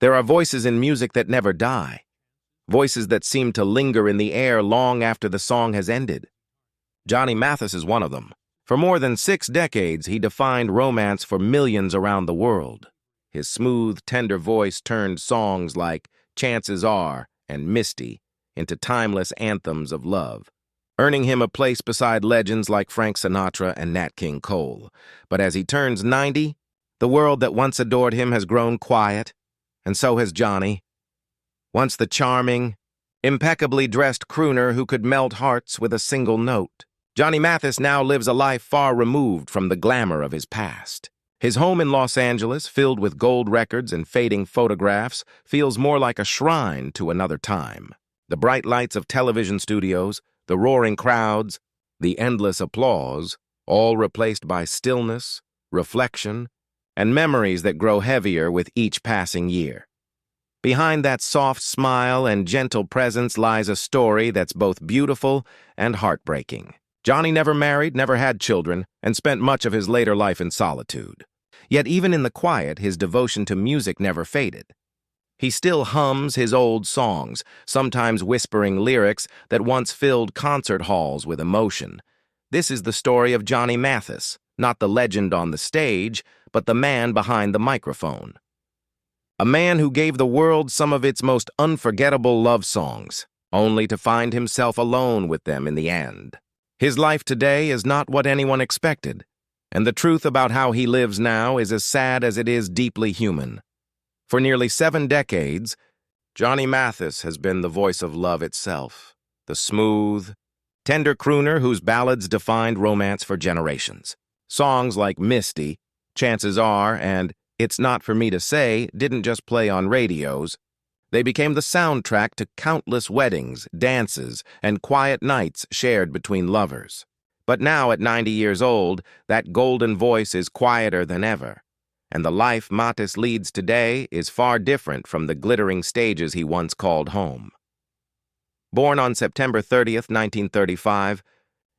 There are voices in music that never die, voices that seem to linger in the air long after the song has ended. Johnny Mathis is one of them. For more than 6 decades, he defined romance for millions around the world. His smooth, tender voice turned songs like Chances Are and Misty into timeless anthems of love, earning him a place beside legends like Frank Sinatra and Nat King Cole. But as he turns 90, the world that once adored him has grown quiet, and so has Johnny. Once the charming, impeccably dressed crooner who could melt hearts with a single note, Johnny Mathis now lives a life far removed from the glamour of his past. His home in Los Angeles, filled with gold records and fading photographs, feels more like a shrine to another time. The bright lights of television studios, the roaring crowds, the endless applause, all replaced by stillness, reflection, and memories that grow heavier with each passing year. Behind that soft smile and gentle presence lies a story that's both beautiful and heartbreaking. Johnny never married, never had children, and spent much of his later life in solitude. Yet even in the quiet, his devotion to music never faded. He still hums his old songs, sometimes whispering lyrics that once filled concert halls with emotion. This is the story of Johnny Mathis, not the legend on the stage, but the man behind the microphone. A man who gave the world some of its most unforgettable love songs, only to find himself alone with them in the end. His life today is not what anyone expected, and the truth about how he lives now is as sad as it is deeply human. For nearly 7 decades, Johnny Mathis has been the voice of love itself, the smooth, tender crooner whose ballads defined romance for generations. Songs like Misty, Chances Are, and It's Not For Me to Say didn't just play on radios. They became the soundtrack to countless weddings, dances, and quiet nights shared between lovers. But now, at 90 years old, that golden voice is quieter than ever, and the life Mathis leads today is far different from the glittering stages he once called home. Born on September 30th, 1935,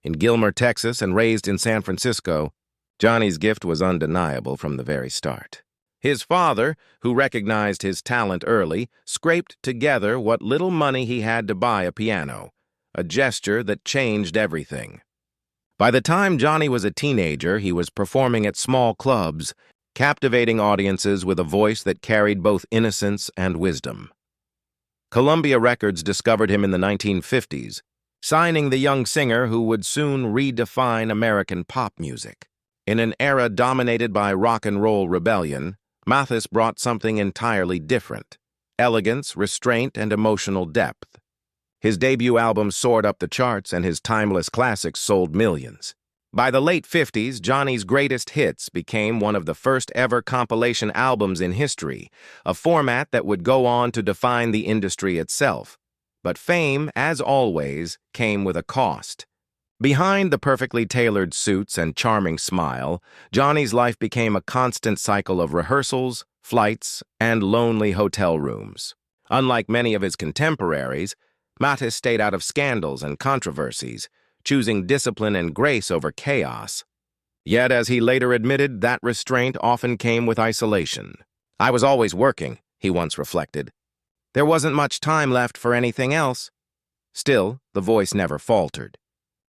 in Gilmer, Texas, and raised in San Francisco, Johnny's gift was undeniable from the very start. His father, who recognized his talent early, scraped together what little money he had to buy a piano, a gesture that changed everything. By the time Johnny was a teenager, he was performing at small clubs, captivating audiences with a voice that carried both innocence and wisdom. Columbia Records discovered him in the 1950s, signing the young singer who would soon redefine American pop music. In an era dominated by rock and roll rebellion, Mathis brought something entirely different: elegance, restraint, and emotional depth. His debut album soared up the charts, and his timeless classics sold millions. By the late 50s, Johnny's greatest hits became one of the first ever compilation albums in history, a format that would go on to define the industry itself. But fame, as always, came with a cost. Behind the perfectly tailored suits and charming smile, Johnny's life became a constant cycle of rehearsals, flights, and lonely hotel rooms. Unlike many of his contemporaries, Mathis stayed out of scandals and controversies, choosing discipline and grace over chaos. Yet, as he later admitted, that restraint often came with isolation. "I was always working," he once reflected. "There wasn't much time left for anything else." Still, the voice never faltered.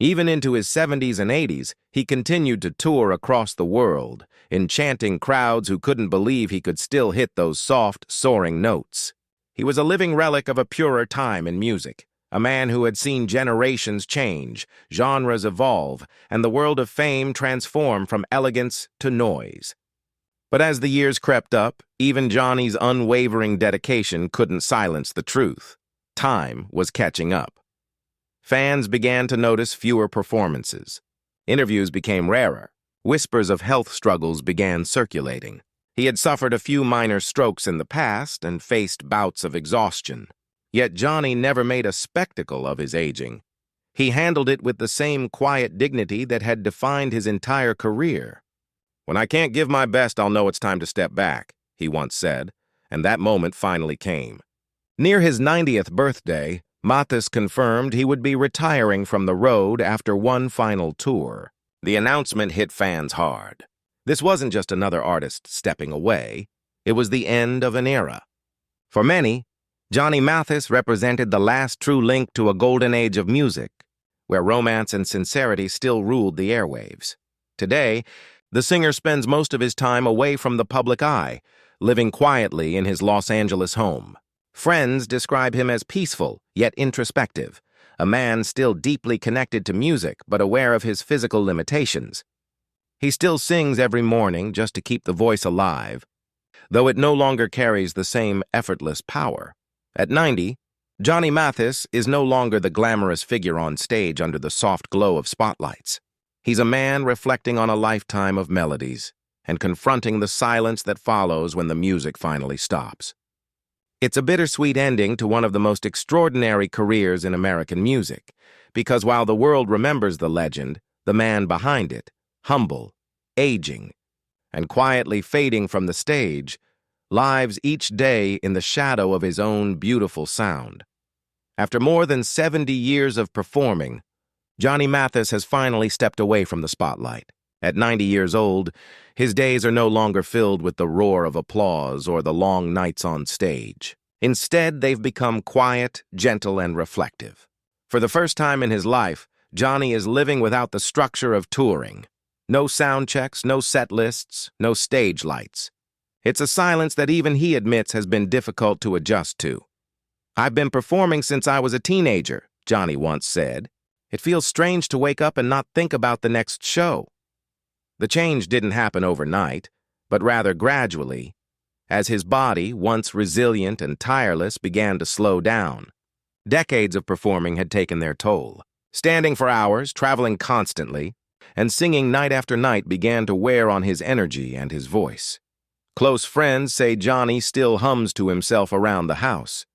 Even into his 70s and 80s, he continued to tour across the world, enchanting crowds who couldn't believe he could still hit those soft, soaring notes. He was a living relic of a purer time in music, a man who had seen generations change, genres evolve, and the world of fame transform from elegance to noise. But as the years crept up, even Johnny's unwavering dedication couldn't silence the truth. Time was catching up. Fans began to notice fewer performances. Interviews became rarer. Whispers of health struggles began circulating. He had suffered a few minor strokes in the past and faced bouts of exhaustion. Yet Johnny never made a spectacle of his aging. He handled it with the same quiet dignity that had defined his entire career. "When I can't give my best, I'll know it's time to step back," he once said, and that moment finally came. Near his 90th birthday, Mathis confirmed he would be retiring from the road after one final tour. The announcement hit fans hard. This wasn't just another artist stepping away. It was the end of an era. For many, Johnny Mathis represented the last true link to a golden age of music, where romance and sincerity still ruled the airwaves. Today, the singer spends most of his time away from the public eye, living quietly in his Los Angeles home. Friends describe him as peaceful, yet introspective, a man still deeply connected to music but aware of his physical limitations. He still sings every morning just to keep the voice alive, though it no longer carries the same effortless power. At 90, Johnny Mathis is no longer the glamorous figure on stage under the soft glow of spotlights. He's a man reflecting on a lifetime of melodies and confronting the silence that follows when the music finally stops. It's a bittersweet ending to one of the most extraordinary careers in American music, because while the world remembers the legend, the man behind it, humble, aging, and quietly fading from the stage, lives each day in the shadow of his own beautiful sound. After more than 70 years of performing, Johnny Mathis has finally stepped away from the spotlight. At 90 years old, his days are no longer filled with the roar of applause or the long nights on stage. Instead, they've become quiet, gentle, and reflective. For the first time in his life, Johnny is living without the structure of touring. No sound checks, no set lists, no stage lights. It's a silence that even he admits has been difficult to adjust to. "I've been performing since I was a teenager," Johnny once said. "It feels strange to wake up and not think about the next show." The change didn't happen overnight, but rather gradually, as his body, once resilient and tireless, began to slow down. Decades of performing had taken their toll. Standing for hours, traveling constantly, and singing night after night began to wear on his energy and his voice. Close friends say Johnny still hums to himself around the house,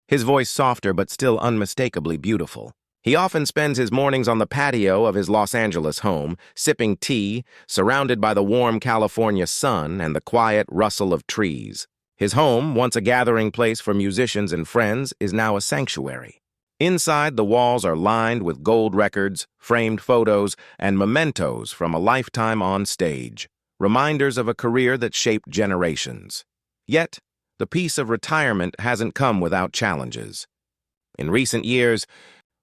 his voice softer but still unmistakably beautiful. He often spends his mornings on the patio of his Los Angeles home, sipping tea, surrounded by the warm California sun and the quiet rustle of trees. His home, once a gathering place for musicians and friends, is now a sanctuary. Inside, the walls are lined with gold records, framed photos, and mementos from a lifetime on stage, reminders of a career that shaped generations. Yet, the peace of retirement hasn't come without challenges. In recent years,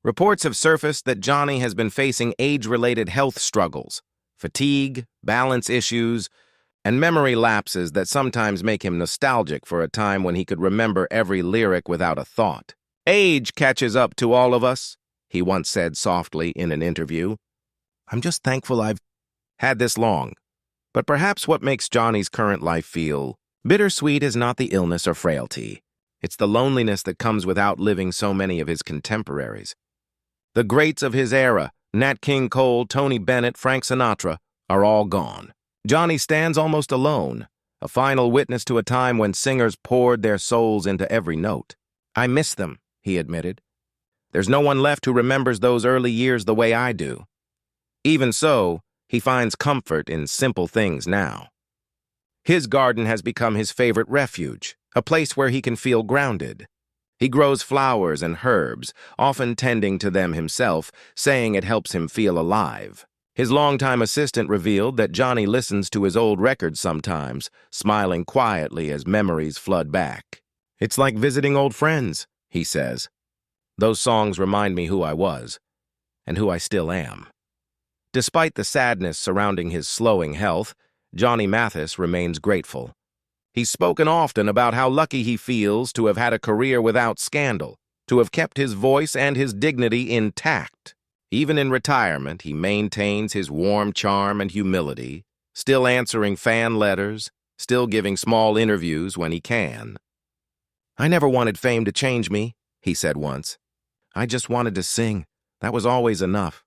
reports have surfaced that Johnny has been facing age-related health struggles, fatigue, balance issues, and memory lapses that sometimes make him nostalgic for a time when he could remember every lyric without a thought. "Age catches up to all of us," he once said softly in an interview. "I'm just thankful I've had this long." But perhaps what makes Johnny's current life feel bittersweet is not the illness or frailty. It's the loneliness that comes with outliving so many of his contemporaries. The greats of his era, Nat King Cole, Tony Bennett, Frank Sinatra, are all gone. Johnny stands almost alone, a final witness to a time when singers poured their souls into every note. "I miss them," he admitted. "There's no one left who remembers those early years the way I do." Even so, he finds comfort in simple things now. His garden has become his favorite refuge, a place where he can feel grounded. He grows flowers and herbs, often tending to them himself, saying it helps him feel alive. His longtime assistant revealed that Johnny listens to his old records sometimes, smiling quietly as memories flood back. "It's like visiting old friends," he says. "Those songs remind me who I was, and who I still am." Despite the sadness surrounding his slowing health, Johnny Mathis remains grateful. He's spoken often about how lucky he feels to have had a career without scandal, to have kept his voice and his dignity intact. Even in retirement, he maintains his warm charm and humility, still answering fan letters, still giving small interviews when he can. "I never wanted fame to change me," he said once. "I just wanted to sing. That was always enough."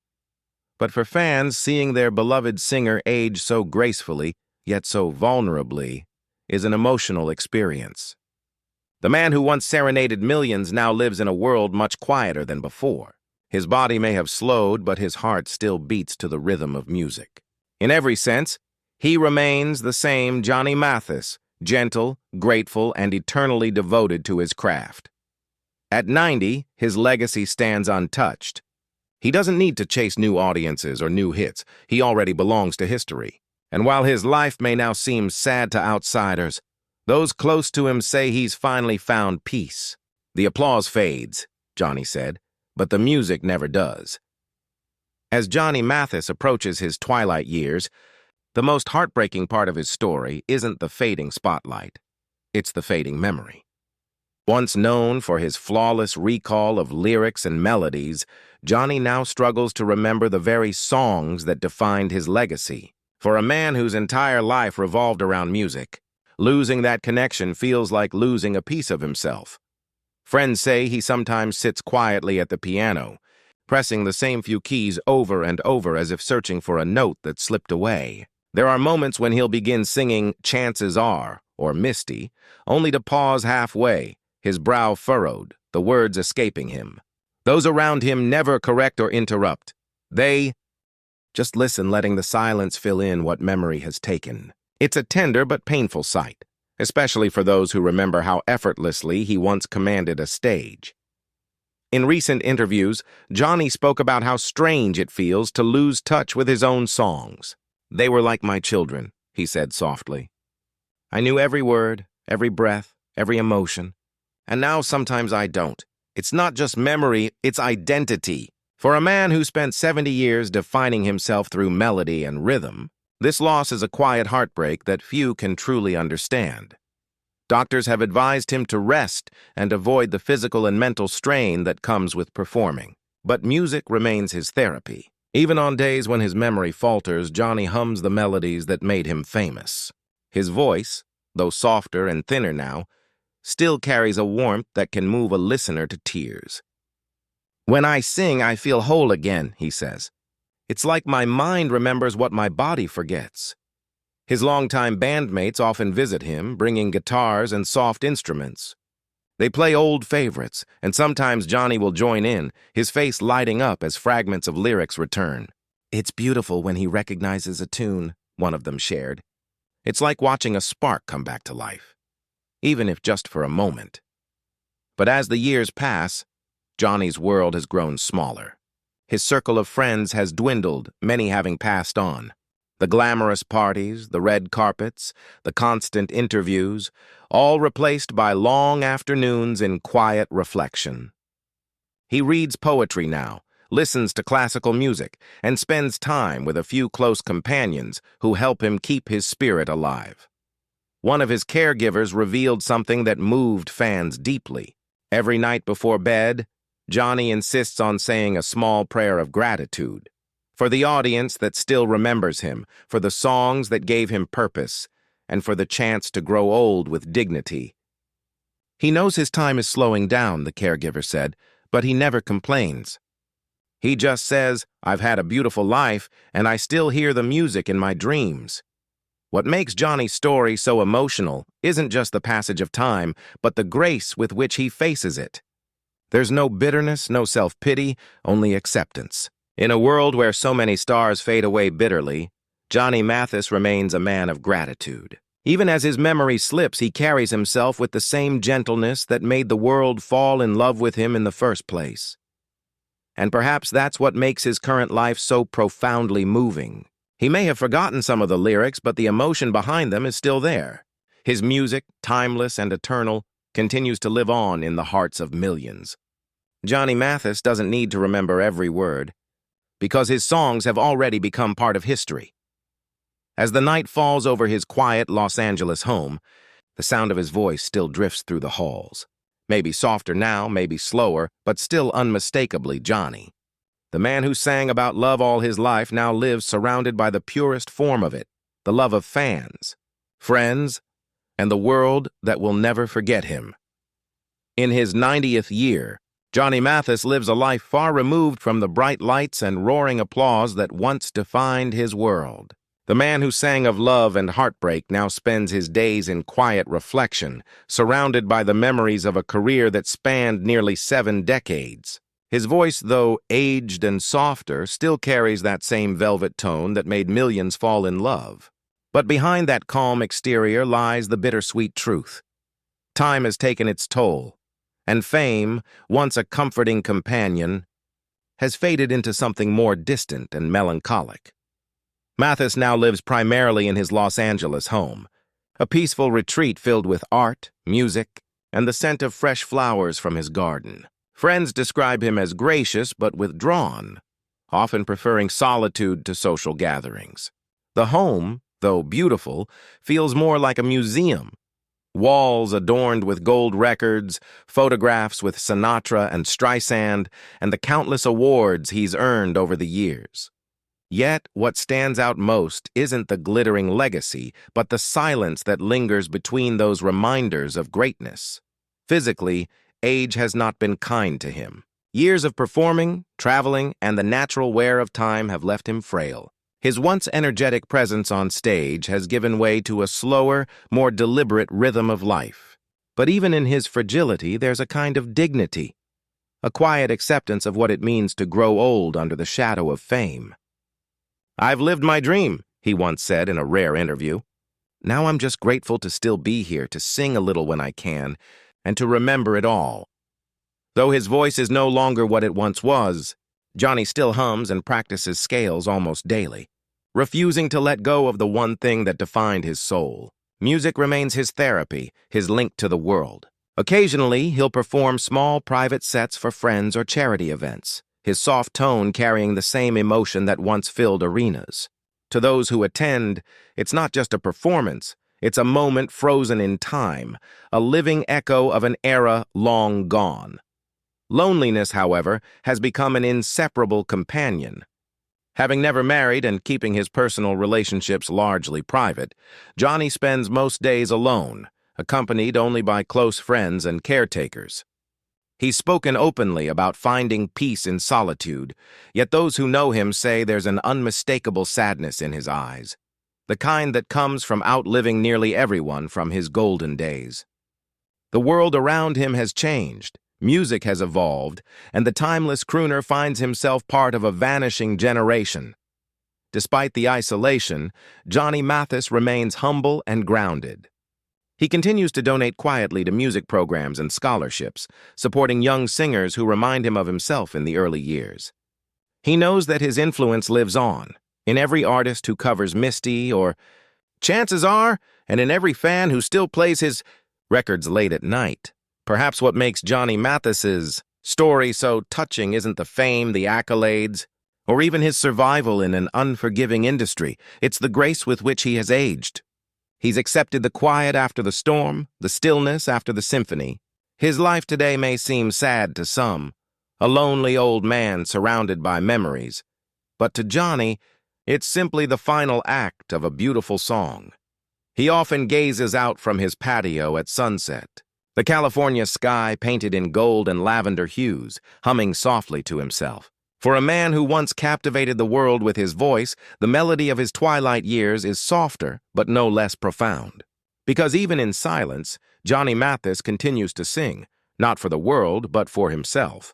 But for fans, seeing their beloved singer age so gracefully, yet so vulnerably, is an emotional experience. The man who once serenaded millions now lives in a world much quieter than before. His body may have slowed, but his heart still beats to the rhythm of music. In every sense, he remains the same Johnny Mathis, gentle, grateful, and eternally devoted to his craft. At 90, his legacy stands untouched. He doesn't need to chase new audiences or new hits. He already belongs to history. And while his life may now seem sad to outsiders, Those close to him say he's finally found peace. The applause fades, Johnny said, but the music never does. As Johnny Mathis approaches his twilight years, the most heartbreaking part of his story isn't the fading spotlight. It's the fading memory. Once known for his flawless recall of lyrics and melodies, Johnny now struggles to remember the very songs that defined his legacy. For a man whose entire life revolved around music, losing that connection feels like losing a piece of himself. Friends say he sometimes sits quietly at the piano, pressing the same few keys over and over as if searching for a note that slipped away. There are moments when he'll begin singing Chances Are or Misty, only to pause halfway, his brow furrowed, the words escaping him. Those around him never correct or interrupt. They just listen, letting the silence fill in what memory has taken. It's a tender but painful sight, especially for those who remember how effortlessly he once commanded a stage. In recent interviews, Johnny spoke about how strange it feels to lose touch with his own songs. "They were like my children," he said softly. "I knew every word, every breath, every emotion. And now sometimes I don't. It's not just memory, it's identity. For a man who spent 70 years defining himself through melody and rhythm, this loss is a quiet heartbreak that few can truly understand. Doctors have advised him to rest and avoid the physical and mental strain that comes with performing. But music remains his therapy. Even on days when his memory falters, Johnny hums the melodies that made him famous. His voice, though softer and thinner now, still carries a warmth that can move a listener to tears. "When I sing, I feel whole again," he says. "It's like my mind remembers what my body forgets." His longtime bandmates often visit him, bringing guitars and soft instruments. They play old favorites, and sometimes Johnny will join in, his face lighting up as fragments of lyrics return. "It's beautiful when he recognizes a tune," one of them shared. "It's like watching a spark come back to life, even if just for a moment." But as the years pass, Johnny's world has grown smaller. His circle of friends has dwindled, many having passed on. The glamorous parties, the red carpets, the constant interviews, all replaced by long afternoons in quiet reflection. He reads poetry now, listens to classical music, and spends time with a few close companions who help him keep his spirit alive. One of his caregivers revealed something that moved fans deeply. Every night before bed, Johnny insists on saying a small prayer of gratitude. For the audience that still remembers him, for the songs that gave him purpose, and for the chance to grow old with dignity. He knows his time is slowing down, the caregiver said, but he never complains. He just says, "I've had a beautiful life, and I still hear the music in my dreams." What makes Johnny's story so emotional isn't just the passage of time, but the grace with which he faces it. There's no bitterness, no self-pity, only acceptance. In a world where so many stars fade away bitterly, Johnny Mathis remains a man of gratitude. Even as his memory slips, he carries himself with the same gentleness that made the world fall in love with him in the first place. And perhaps that's what makes his current life so profoundly moving. He may have forgotten some of the lyrics, but the emotion behind them is still there. His music, timeless and eternal, continues to live on in the hearts of millions. Johnny Mathis doesn't need to remember every word, because his songs have already become part of history. As the night falls over his quiet Los Angeles home, the sound of his voice still drifts through the halls. Maybe softer now, maybe slower, but still unmistakably Johnny. The man who sang about love all his life now lives surrounded by the purest form of it, the love of fans, friends, and the world that will never forget him. In his 90th year, Johnny Mathis lives a life far removed from the bright lights and roaring applause that once defined his world. The man who sang of love and heartbreak now spends his days in quiet reflection, surrounded by the memories of a career that spanned nearly 7 decades. His voice, though aged and softer, still carries that same velvet tone that made millions fall in love. But behind that calm exterior lies the bittersweet truth. Time has taken its toll, and fame, once a comforting companion, has faded into something more distant and melancholic. Mathis now lives primarily in his Los Angeles home, a peaceful retreat filled with art, music, and the scent of fresh flowers from his garden. Friends describe him as gracious but withdrawn, often preferring solitude to social gatherings. The home, though beautiful, feels more like a museum. Walls adorned with gold records, photographs with Sinatra and Streisand, and the countless awards he's earned over the years. Yet, what stands out most isn't the glittering legacy, but the silence that lingers between those reminders of greatness. Physically, age has not been kind to him. Years of performing, traveling, and the natural wear of time have left him frail. His once energetic presence on stage has given way to a slower, more deliberate rhythm of life. But even in his fragility, there's a kind of dignity, a quiet acceptance of what it means to grow old under the shadow of fame. "I've lived my dream," he once said in a rare interview. "Now I'm just grateful to still be here, to sing a little when I can, and to remember it all." Though his voice is no longer what it once was, Johnny still hums and practices scales almost daily, refusing to let go of the one thing that defined his soul. Music remains his therapy, his link to the world. Occasionally, he'll perform small private sets for friends or charity events, his soft tone carrying the same emotion that once filled arenas. To those who attend, it's not just a performance, it's a moment frozen in time, a living echo of an era long gone. Loneliness, however, has become an inseparable companion. Having never married and keeping his personal relationships largely private, Johnny spends most days alone, accompanied only by close friends and caretakers. He's spoken openly about finding peace in solitude, yet those who know him say there's an unmistakable sadness in his eyes, the kind that comes from outliving nearly everyone from his golden days. The world around him has changed. Music has evolved, and the timeless crooner finds himself part of a vanishing generation. Despite the isolation, Johnny Mathis remains humble and grounded. He continues to donate quietly to music programs and scholarships, supporting young singers who remind him of himself in the early years. He knows that his influence lives on, in every artist who covers Misty or Chances Are, and in every fan who still plays his records late at night. Perhaps what makes Johnny Mathis's story so touching isn't the fame, the accolades, or even his survival in an unforgiving industry. It's the grace with which he has aged. He's accepted the quiet after the storm, the stillness after the symphony. His life today may seem sad to some, a lonely old man surrounded by memories. But to Johnny, it's simply the final act of a beautiful song. He often gazes out from his patio at sunset, the California sky painted in gold and lavender hues, humming softly to himself. For a man who once captivated the world with his voice, the melody of his twilight years is softer but no less profound. Because even in silence, Johnny Mathis continues to sing, not for the world but for himself.